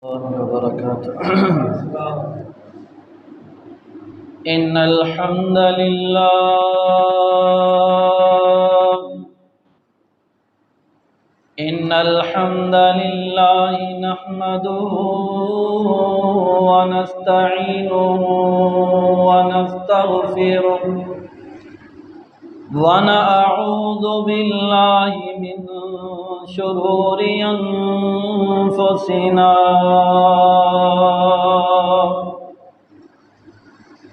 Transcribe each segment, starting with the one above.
الله وبركاته إن الحمد لله نحمده ونستعينه ونستغفره ونعوذ بالله من شرور أنفسنا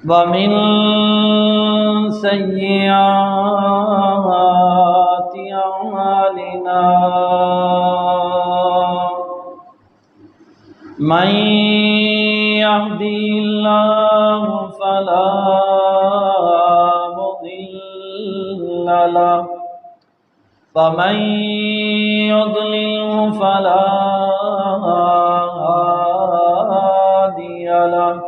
ومن سيئات أعمالنا من يهدي الله فلا مضل له ومن يضلله فلا هادي له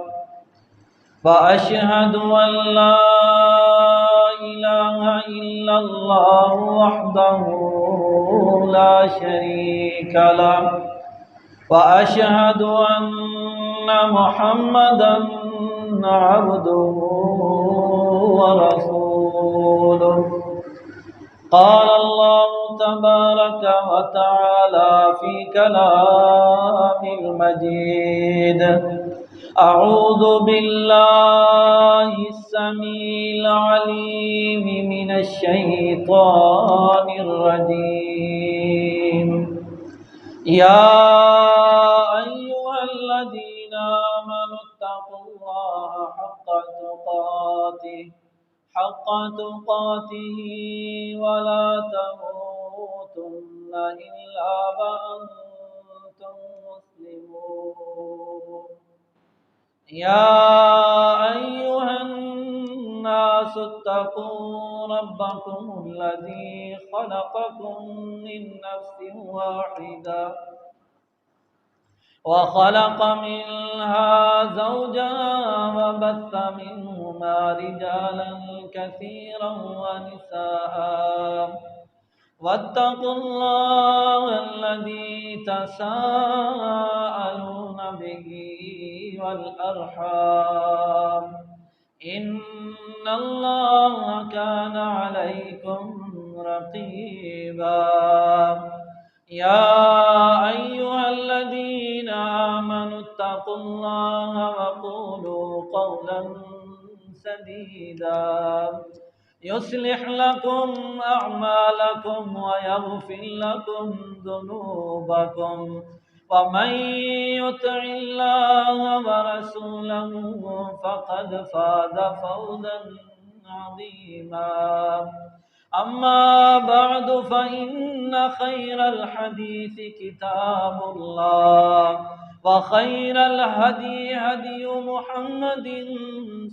وأشهد أن لا إله إلا الله وحده لا شريك له وأشهد أن محمدا عبده ورسوله قال الله تبارك وتعالى في كلام المجيد أعوذ بالله السميع العليم من الشيطان الرجيم يا أيها الذين آمنوا اتقوا الله حق تقاته ولا تموتن إلا وأنتم مسلمون يا أيها الناس اتقوا ربكم الذي خلقكم من نفس واحدة وخلق منها زوجها وبث منهما رجالا كثيرا ونساء واتقوا الله الذي تساءلون به والأرحام إن الله كان عليكم رقيبا يا أيها الذين آمنوا اتقوا الله وقولوا قولا سديدا يصلح لكم أعمالكم ويغفر لكم ذنوبكم ومن يطع الله ورسوله فقد فاز فوزا عظيما أما بعد فإن خير الحديث كتاب الله وخير الهدي هدي محمد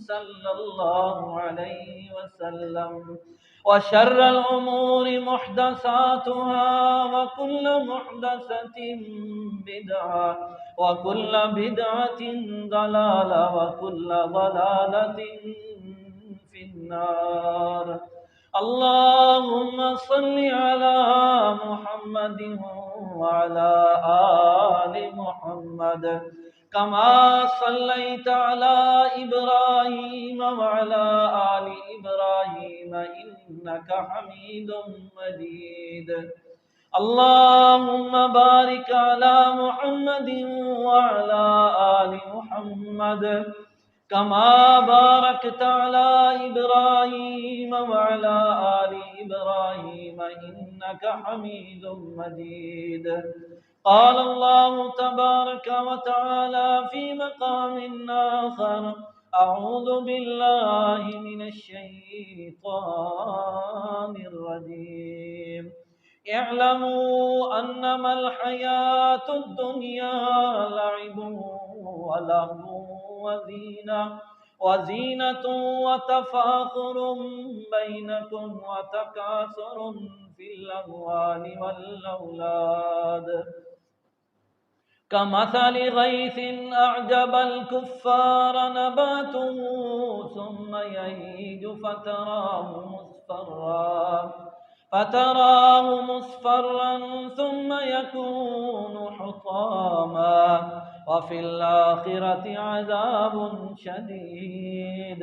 صلى الله عليه وسلم وشر الأمور محدثاتها وكل محدثة بدعة وكل بدعة ضلالة وكل ضلالة في النار اللهم صل على محمد وعلى آل محمد كما صليت على إبراهيم وعلى آل إبراهيم إنك حميد مجيد اللهم بارك على محمد وعلى آل محمد كما باركت على إبراهيم وعلى آل إبراهيم إنك حميد مجيد قال الله تبارك وتعالى في مقام آخر أعوذ بالله من الشيطان الرجيم اعلموا أنما الحياة الدنيا لعب ولهو وزينة وتفاخر بينكم وتكاثر في الأموال والأولاد كمثل غيث أعجب الكفار نباته ثم يهيج فتراه مصفرا فتراه مصفرا ثم يكون حطاما وفي الآخرة عذاب شديد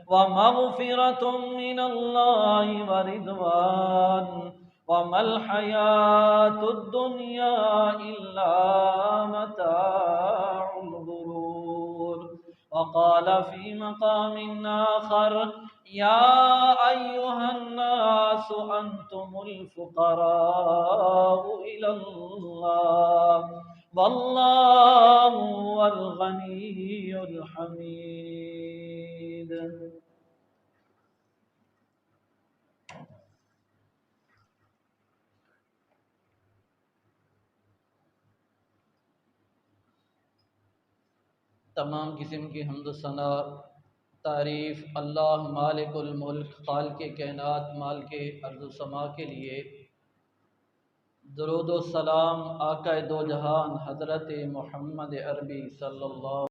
ومغفرة من الله ورضوان وما الحياة الدنيا إلا متاع الغرور. وقال في مقام آخر يا أيها الناس أنتم الفقراء إلى الله والله هو الغني الحميد. तमाम किस्म की हम्द सना तारीफ़ अल्लाह मालिकुल मुल्क खालिक़ कायनात मालिक अर्ज़ समा के लिए। दुरूद व सलाम आका दो जहान हज़रत मोहम्मद अरबी सल्लल्लाहु